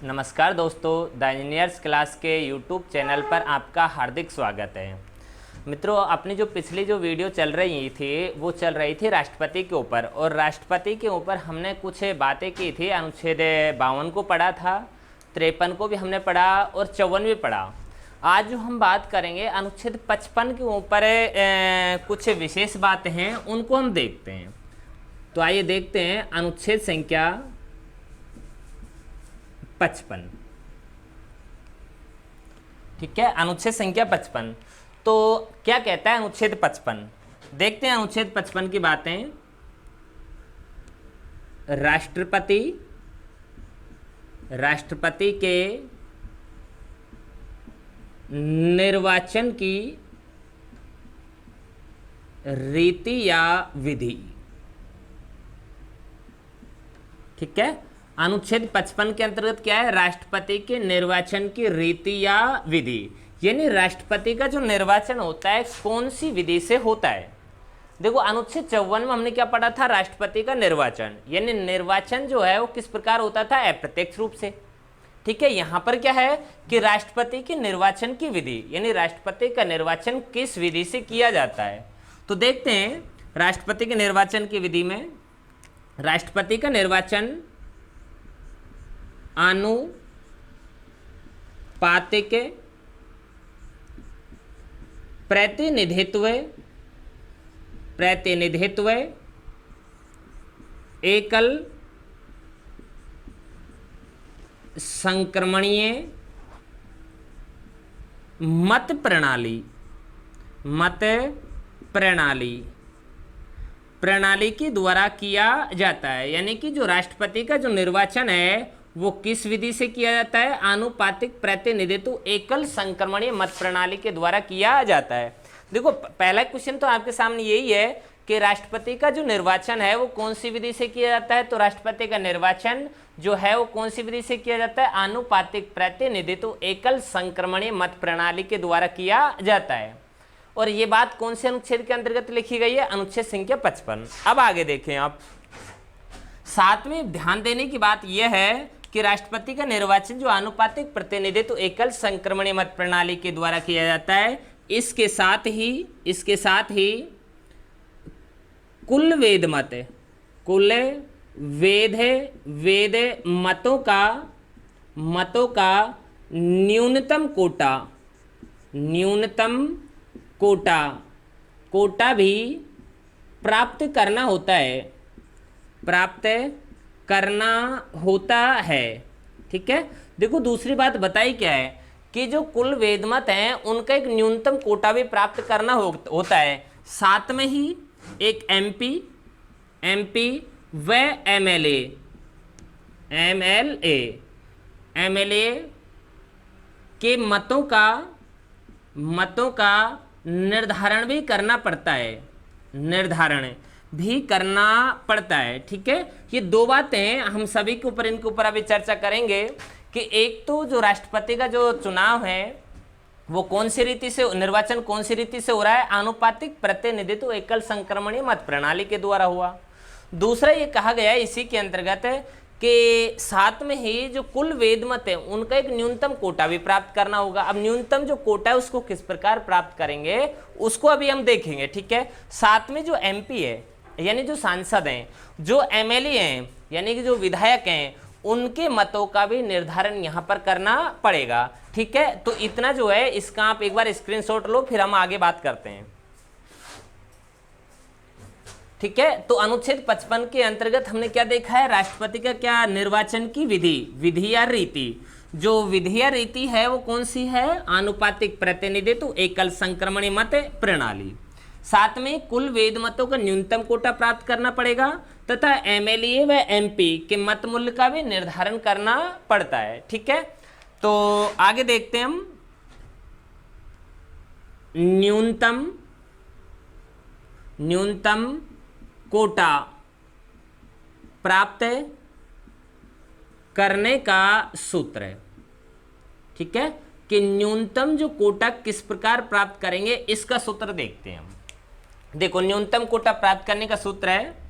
नमस्कार दोस्तों, the engineers class के यूट्यूब चैनल पर आपका हार्दिक स्वागत है। मित्रों, अपनी जो पिछली वीडियो चल रही थी वो चल रही थी राष्ट्रपति के ऊपर, और राष्ट्रपति के ऊपर हमने कुछ बातें की थी। अनुच्छेद 52 को पढ़ा था, 53 को भी हमने पढ़ा और 54 भी पढ़ा। आज जो हम बात करेंगे अनुच्छेद 55 के ऊपर कुछ विशेष बातें हैं, उनको हम देखते हैं। तो आइए देखते हैं अनुच्छेद संख्या 55। ठीक है, अनुच्छेद संख्या 55। तो क्या कहता है अनुच्छेद 55? देखते हैं अनुच्छेद 55 की बातें। राष्ट्रपति के निर्वाचन की रीति या विधि। ठीक है, अनुच्छेद 55 के अंतर्गत क्या है? राष्ट्रपति के निर्वाचन की रीति या विधि, यानी राष्ट्रपति का जो निर्वाचन होता है कौन सी विधि से होता है। देखो, अनुच्छेद 54 में हमने क्या पढ़ा था? राष्ट्रपति का निर्वाचन, यानी निर्वाचन जो है वो किस प्रकार होता था? अप्रत्यक्ष रूप से। ठीक है, यहां पर क्या है कि राष्ट्रपति के निर्वाचन की विधि, यानी राष्ट्रपति का निर्वाचन किस विधि से किया जाता है। तो देखते हैं राष्ट्रपति के निर्वाचन की विधि में, राष्ट्रपति का निर्वाचन आनुपातिक प्रतिनिधित्व एकल संक्रमणीय मत प्रणाली के द्वारा किया जाता है। यानी कि जो राष्ट्रपति का जो निर्वाचन है वो किस विधि से किया जाता है? आनुपातिक प्रतिनिधित्व एकल संक्रमणीय मत प्रणाली के द्वारा किया जाता है। देखो, पहला क्वेश्चन तो आपके सामने यही है कि राष्ट्रपति का जो निर्वाचन है वो कौन सी विधि से किया जाता है। तो राष्ट्रपति का निर्वाचन जो है वो कौन सी विधि से किया जाता है? आनुपातिक प्रतिनिधित्व एकल संक्रमणीय मत प्रणाली के द्वारा किया जाता है। और ये बात कौन से अनुच्छेद के अंतर्गत लिखी गई है? अनुच्छेद संख्या 55। अब आगे देखें आप। साथ में ध्यान देने की बात यह है कि राष्ट्रपति का निर्वाचन जो आनुपातिक प्रतिनिधित्व एकल संक्रमणीय मत प्रणाली के द्वारा किया जाता है, इसके साथ ही कुल वेद मतों का न्यूनतम कोटा भी प्राप्त करना होता है। ठीक है, देखो दूसरी बात बताई क्या है कि जो कुल वेद मत हैं उनका एक न्यूनतम कोटा भी प्राप्त करना होता है। साथ में ही एक एमपी व एमएलए के मतों का निर्धारण भी करना पड़ता है। ठीक है, ये दो बातें हम सभी के ऊपर इनके ऊपर अभी चर्चा करेंगे कि एक तो जो राष्ट्रपति का जो चुनाव है वो कौन सी रीति से, निर्वाचन कौन सी रीति से हो रहा है? आनुपातिक प्रतिनिधित्व एकल संक्रमणीय मत प्रणाली के द्वारा हुआ। दूसरा ये कहा गया है इसी के अंतर्गत कि साथ में ही जो कुल वेद मत है उनका एक न्यूनतम कोटा भी प्राप्त करना होगा। अब न्यूनतम जो कोटा है उसको किस प्रकार प्राप्त करेंगे उसको अभी हम देखेंगे। ठीक है, साथ में जो एमपी है यानी जो सांसद हैं, जो एमएलए हैं यानी कि जो विधायक हैं, उनके मतों का भी निर्धारण यहाँ पर करना पड़ेगा। ठीक है, तो इतना जो है इसका आप एक बार स्क्रीनशॉट लो, फिर हम आगे बात करते हैं। ठीक है, तो अनुच्छेद 55 के अंतर्गत हमने क्या देखा है? राष्ट्रपति का क्या निर्वाचन की विधि या रीति। जो विधि या रीति है वो कौन सी है? आनुपातिक प्रतिनिधित्व एकल संक्रमणीय मत प्रणाली। साथ में कुल वेद मतों का न्यूनतम कोटा प्राप्त करना पड़ेगा तथा एमएलए व एमपी के मत मूल्य का भी निर्धारण करना पड़ता है। ठीक है, तो आगे देखते हैं हम। न्यूनतम कोटा प्राप्त करने का सूत्र है। ठीक है, कि न्यूनतम जो कोटा किस प्रकार प्राप्त करेंगे इसका सूत्र देखते हैं हम। देखो, न्यूनतम कोटा प्राप्त करने का सूत्र है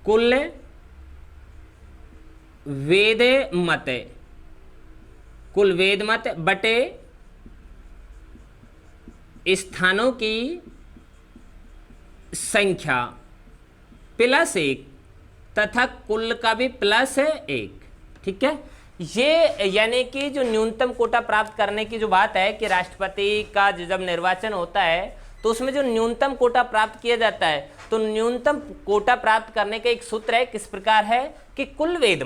कुल वेद मत कुल वेद मत बटे स्थानों की संख्या प्लस 1 तथा कुल का भी प्लस है 1। ठीक है, ये यानी कि जो न्यूनतम कोटा प्राप्त करने की जो बात है कि राष्ट्रपति का जब निर्वाचन होता है तो उसमें जो न्यूनतम कोटा प्राप्त किया जाता है, तो न्यूनतम कोटा प्राप्त करने का एक सूत्र है, किस प्रकार है कि कुल वेद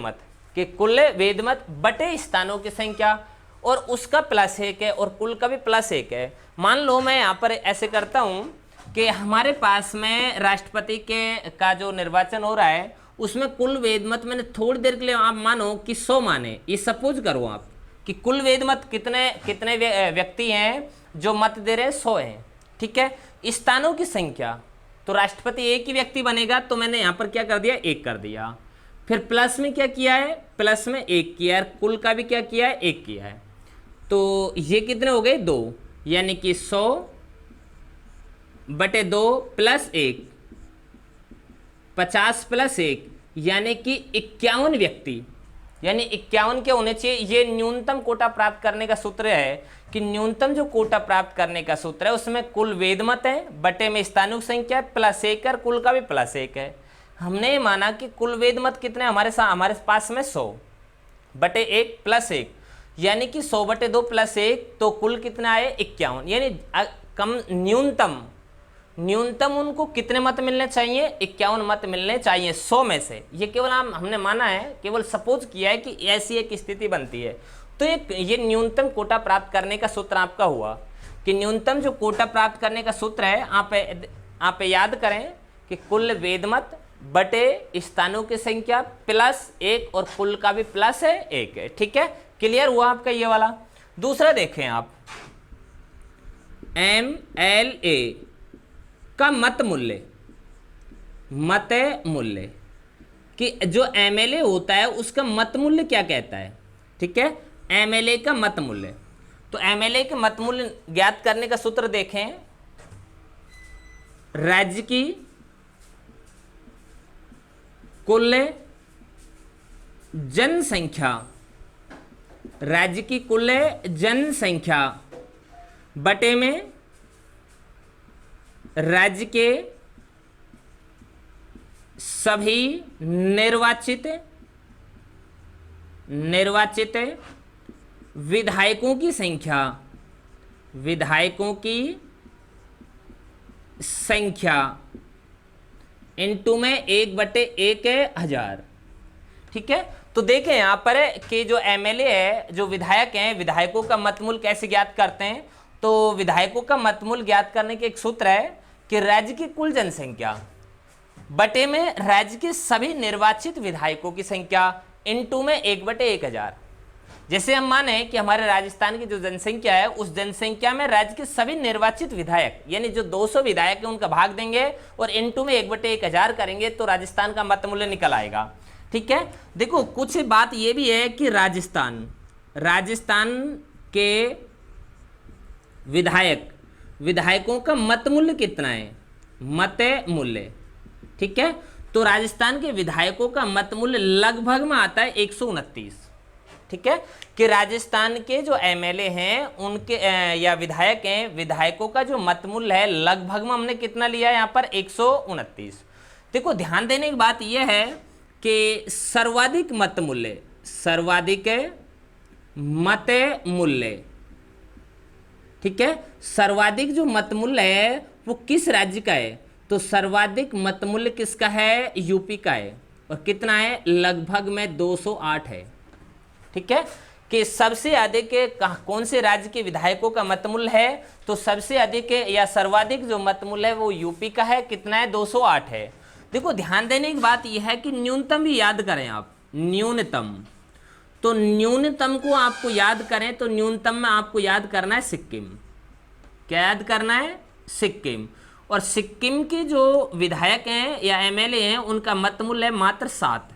मत बटे स्थानों की संख्या और उसका प्लस 1 है और कुल का भी प्लस 1 है। मान लो मैं यहाँ पर ऐसे करता हूँ कि हमारे पास में राष्ट्रपति का जो निर्वाचन हो रहा है उसमें कुल वेद मत मैंने थोड़ी देर के लिए आप मानो कि 100 माने, ये सपोज करो आप कि कुल वेद मत कितने व्यक्ति हैं जो मत दे रहे हैं, 100 हैं। ठीक है, स्थानों की संख्या तो राष्ट्रपति एक ही व्यक्ति बनेगा, तो मैंने यहाँ पर क्या कर दिया, 1 कर दिया। फिर प्लस में क्या किया है, प्लस में 1 किया है, कुल का भी क्या किया है, 1 किया है। तो ये कितने हो गए, 2, यानी कि 100 बटे 2 प्लस 1, 50 प्लस 1 यानी कि 51 व्यक्ति, यानी 51 के होने चाहिए। ये न्यूनतम कोटा प्राप्त करने का सूत्र है कि न्यूनतम जो कोटा प्राप्त करने का सूत्र है उसमें कुल वेद मत है बटे में स्थानिक संख्या प्लस 1 है, कुल का भी प्लस 1 है। हमने माना कि कुल वेद मत कितने हमारे पास में 100 बटे 1 प्लस 1, यानी कि 100 बटे 2 प्लस 1, तो कुल कितना आए 51, यानी कम न्यूनतम उनको कितने मत मिलने चाहिए, 51 मत मिलने चाहिए 100 में से। ये केवल हमने माना है, केवल सपोज किया है कि ऐसी एक स्थिति बनती है। तो ये न्यूनतम कोटा प्राप्त करने का सूत्र आपका हुआ कि न्यूनतम जो कोटा प्राप्त करने का सूत्र है आप याद करें कि कुल वेद मत बटे स्थानों की संख्या प्लस 1 और कुल का भी प्लस है 1 है। ठीक है, क्लियर हुआ आपका ये वाला। दूसरा देखें आप, MLA का मत मूल्य कि जो MLA होता है उसका मत मूल्य क्या कहता है। ठीक है, MLA का मत मूल्य, तो MLA के मत मूल्य ज्ञात करने का सूत्र देखें, राज्य की कुल जनसंख्या बटे में राज्य के सभी निर्वाचित विधायकों की संख्या इनटू में 1/1000। ठीक है, तो देखें यहाँ पर कि जो MLA है, जो विधायक हैं, विधायकों का मतमूल्य कैसे ज्ञात करते हैं। तो विधायकों का मतमूल्य ज्ञात करने के एक सूत्र है कि राज्य की कुल जनसंख्या बटे में राज्य के सभी निर्वाचित विधायकों की संख्या इनटू में 1/1000। जैसे हम माने कि हमारे राजस्थान की जो जनसंख्या है उस जनसंख्या में राज्य के सभी निर्वाचित विधायक यानी जो 200 विधायक है उनका भाग देंगे और इनटू में 1/1000 करेंगे तो राजस्थान का मत मूल्य निकल आएगा। ठीक है, देखो कुछ बात ये भी है कि राजस्थान के विधायकों का मत मूल्य कितना है, मत मूल्य। ठीक है, तो राजस्थान के विधायकों का मत मूल्य लगभग में आता है 129। ठीक है, कि राजस्थान के जो MLA हैं उनके या विधायक हैं, विधायकों का जो मत मूल्य है लगभग में हमने कितना लिया है यहाँ पर 129। देखो ध्यान देने की बात यह है कि सर्वाधिक मत मूल्य, ठीक है, सर्वाधिक जो मत मूल्य है वो किस राज्य का है, तो सर्वाधिक मत मूल्य किसका है, यूपी का है। और कितना है, लगभग में 208 है। ठीक है, कि सबसे अधिक कौन से राज्य के विधायकों का मत मूल्य है, तो सबसे अधिक या सर्वाधिक जो मत मूल्य है वो यूपी का है, कितना है, 208 है। देखो ध्यान देने की बात यह है कि न्यूनतम भी याद करें आप, न्यूनतम, तो न्यूनतम को आपको याद करें तो न्यूनतम में आपको याद करना है सिक्किम। क्या याद करना है, सिक्किम। और सिक्किम के जो विधायक हैं या MLA हैं उनका मत मूल्य है मात्र 7।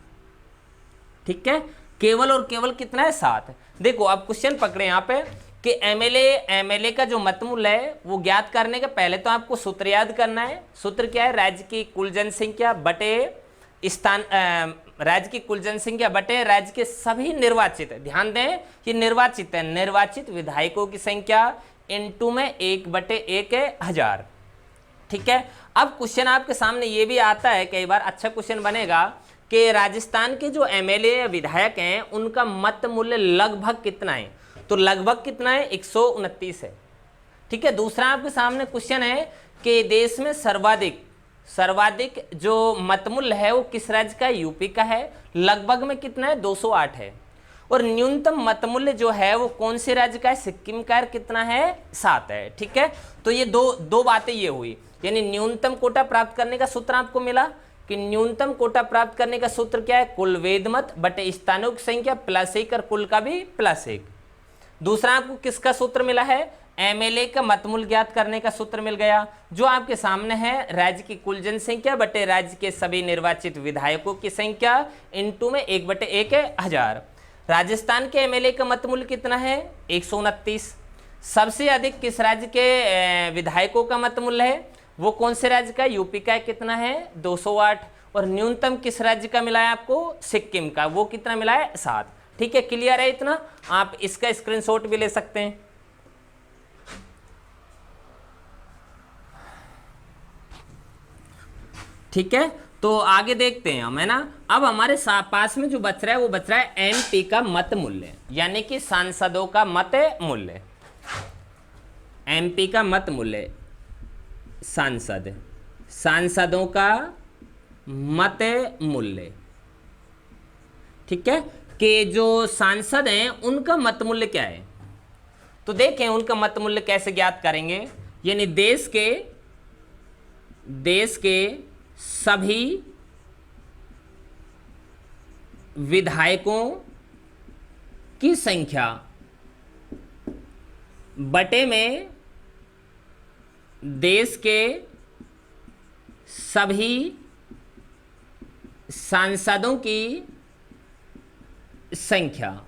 ठीक है, केवल और केवल कितना है, 7। देखो अब क्वेश्चन पकड़े यहाँ पे कि MLA का जो मत मूल्य है वो ज्ञात करने के पहले तो आपको सूत्र याद करना है। सूत्र क्या है, राज्य की कुल जनसंख्या बटे राज्य की कुल जनसंख्या बटे राज्य के सभी निर्वाचित, ध्यान दें ये निर्वाचित है, निर्वाचित विधायकों की संख्या इनटू में 1/1000। ठीक है। अब क्वेश्चन आपके सामने ये भी आता है कई बार, अच्छा क्वेश्चन बनेगा कि राजस्थान के जो एमएलए या विधायक हैं उनका मत मूल्य लगभग कितना है, तो लगभग कितना है 129 है। ठीक है। दूसरा आपके सामने क्वेश्चन है कि देश में सर्वाधिक जो मत मूल्य है वो किस राज्य का, यूपी का है, लगभग में कितना है 208 है। और न्यूनतम मत मूल्य जो है वो कौन से राज्य का है, सिक्किम का, कितना है 7 है। ठीक है। तो ये दो बातें ये हुई, यानी न्यूनतम कोटा प्राप्त करने का सूत्र आपको मिला कि न्यूनतम कोटा प्राप्त करने का सूत्र क्या है, कुल वेद मत बटे स्थानों की संख्या +1 और कुल का भी +1। दूसरा आपको किसका सूत्र मिला है, एमएलए का मत मूल्य ज्ञात करने का सूत्र मिल गया, जो आपके सामने है राज्य की कुल जनसंख्या बटे राज्य के सभी निर्वाचित विधायकों की संख्या इनटू में 1/1000। राजस्थान के एमएलए का मत मूल्य कितना है 129। सबसे अधिक किस राज्य के विधायकों का मत मूल्य है, वो कौन से राज्य का, यूपी का, कितना है 208। और न्यूनतम किस राज्य का मिला है आपको, सिक्किम का, वो कितना मिला है 7। ठीक है, क्लियर है इतना, आप इसका स्क्रीनशॉट भी ले सकते हैं। ठीक है, तो आगे देखते हैं हम, है ना। अब हमारे पास में जो बच रहा है वो बच रहा है एमपी का मत मूल्य, यानी कि सांसदों का मत मूल्य। एमपी का मत मूल्य, सांसदों का मत मूल्य। ठीक है, कि जो सांसद हैं उनका मत मूल्य क्या है, तो देखें उनका मत मूल्य कैसे ज्ञात करेंगे। यानी देश के सभी विधायकों की संख्या बटे में देश के सभी सांसदों की संख्या।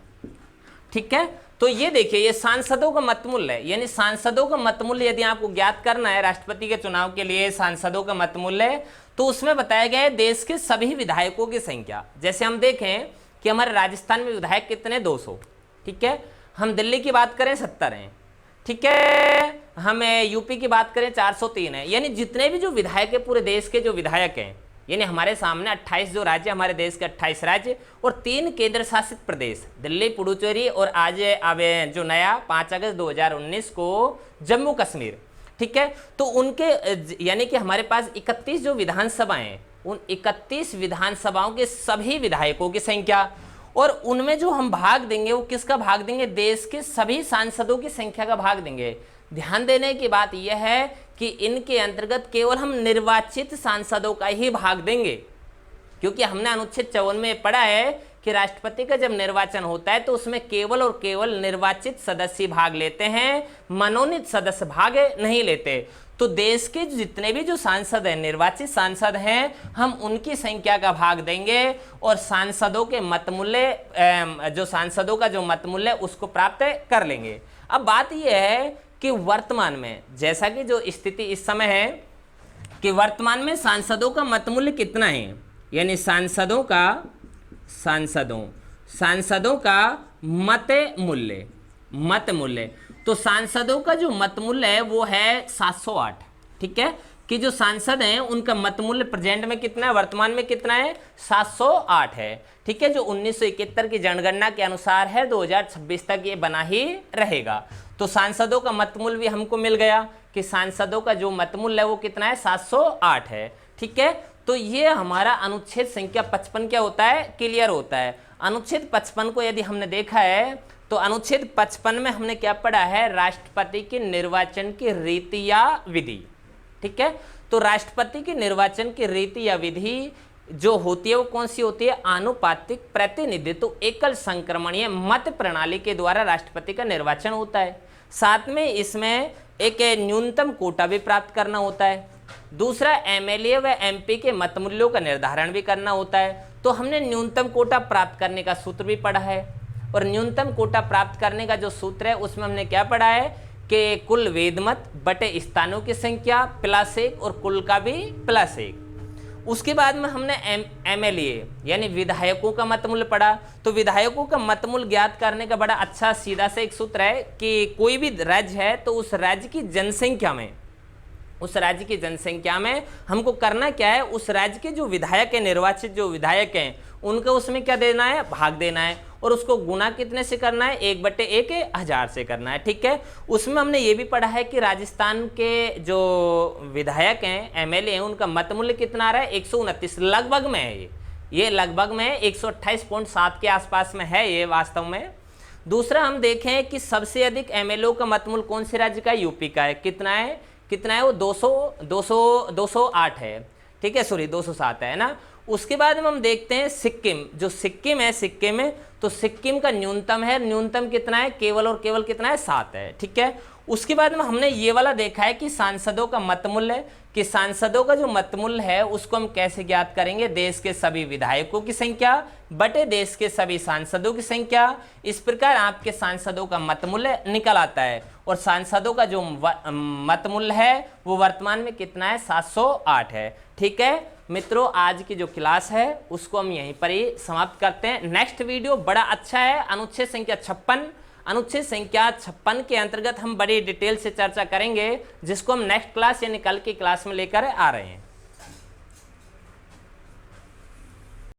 ठीक है, तो ये देखिए ये सांसदों का मत मूल्य है, यानी सांसदों का मत मूल्य यदि आपको ज्ञात करना है राष्ट्रपति के चुनाव के लिए सांसदों का मत मूल्य, तो उसमें बताया गया है देश के सभी विधायकों की संख्या। जैसे हम देखें कि हमारे राजस्थान में विधायक कितने 200। ठीक है, हम दिल्ली की बात करें 70 हैं। ठीक है, हम यूपी की बात करें 403 है। यानी जितने भी जो विधायक है पूरे देश के जो विधायक हैं, यानी हमारे सामने 28 जो राज्य, हमारे देश के 28 राज्य और 3 केंद्र शासित प्रदेश, दिल्ली, पुडुचेरी और आज अब जो नया 5 अगस्त 2019 को जम्मू कश्मीर। ठीक है, तो उनके यानी कि हमारे पास 31 जो विधानसभाएं हैं, उन 31 विधानसभाओं के सभी विधायकों की संख्या, और उनमें जो हम भाग देंगे वो किसका भाग देंगे, देश के सभी सांसदों की संख्या का भाग देंगे। ध्यान देने की बात यह है कि इनके अंतर्गत केवल हम निर्वाचित सांसदों का ही भाग देंगे, क्योंकि हमने अनुच्छेद 54 में पढ़ा है कि राष्ट्रपति का जब निर्वाचन होता है तो उसमें केवल और केवल निर्वाचित सदस्य भाग लेते हैं, मनोनीत सदस्य भाग नहीं लेते। तो देश के जितने भी जो सांसद हैं, निर्वाचित सांसद हैं, हम उनकी संख्या का भाग देंगे और सांसदों के मत मूल्य, जो सांसदों का जो मत मूल्य उसको प्राप्त कर लेंगे। अब बात यह है कि वर्तमान में जैसा कि जो स्थिति इस समय है कि वर्तमान में सांसदों का मत मूल्य कितना है, यानी सांसदों का मत मूल्य, तो सांसदों का जो मत मूल्य है वो है 708। ठीक है, कि जो सांसद हैं उनका मत मूल्य प्रेजेंट में कितना है, वर्तमान में कितना है 708 है। ठीक है, जो 1971 की जनगणना के अनुसार है 2026 तक ये बना ही रहेगा। तो सांसदों का मत मूल्य भी हमको मिल गया कि सांसदों का जो मत मूल्य है वो कितना है 708 है। ठीक है, तो ये हमारा अनुच्छेद संख्या 55 क्या होता है, क्लियर होता है। अनुच्छेद 55 को यदि हमने देखा है तो अनुच्छेद 55 में हमने क्या पढ़ा है, राष्ट्रपति के निर्वाचन की रीति या विधि। ठीक है, तो राष्ट्रपति के निर्वाचन की रीति या विधि जो होती है वो कौन सी होती है, आनुपातिक प्रतिनिधित्व एकल संक्रमणीय मत प्रणाली के द्वारा राष्ट्रपति का निर्वाचन होता है। साथ में इसमें एक न्यूनतम कोटा भी प्राप्त करना होता है। दूसरा, एमएलए व एमपी के मत मूल्यों का निर्धारण भी करना होता है। तो हमने न्यूनतम कोटा प्राप्त करने का सूत्र भी पढ़ा है, और न्यूनतम कोटा प्राप्त करने का जो सूत्र है उसमें हमने क्या पढ़ा है कि कुल वेद मत बटे स्थानों की संख्या +1 और कुल का भी +1। उसके बाद में हमने एमएलए यानी विधायकों का मतमूल्य पढ़ा। तो विधायकों का मतमूल्य ज्ञात करने का बड़ा अच्छा सीधा से एक सूत्र है कि कोई भी राज्य है तो उस राज्य की जनसंख्या में हमको करना क्या है, उस राज्य के जो विधायक है, निर्वाचित जो विधायक हैं, उनको उसमें क्या देना है, भाग देना है, और उसको गुना कितने से करना है, 1/1000 से करना है। ठीक है। उसमें हमने ये भी पढ़ा है कि राजस्थान के जो विधायक हैं, एमएलए हैं, उनका मतमूल्य कितना आ रहा है, 129 लगभग में है। ये लगभग में 128.7 के आसपास में है ये वास्तव में। दूसरा हम देखें कि सबसे अधिक एमएलए का मतमूल्य कौन से राज्य का है, यूपी का है। कितना है वो 208 है। ठीक है, सॉरी 207 है ना। उसके बाद में हम देखते हैं सिक्किम, जो सिक्किम है, सिक्किम में तो सिक्किम का न्यूनतम कितना है, केवल और केवल कितना है, 7 है। ठीक है। उसके बाद में हमने ये वाला देखा है कि सांसदों का मतमूल्य, कि सांसदों का जो मतमूल्य है उसको हम कैसे ज्ञात करेंगे, देश के सभी विधायकों की संख्या बटे देश के सभी सांसदों की संख्या। इस प्रकार आपके सांसदों का मतमूल्य निकल आता है, और सांसदों का जो मतमूल्य है वो वर्तमान में कितना है, 708 है। ठीक है मित्रों, आज की जो क्लास है उसको हम यहीं पर ही समाप्त करते हैं। नेक्स्ट वीडियो बड़ा अच्छा है, अनुच्छेद संख्या 56 के अंतर्गत हम बड़ी डिटेल से चर्चा करेंगे, जिसको हम नेक्स्ट क्लास यानी कल की क्लास में लेकर आ रहे हैं।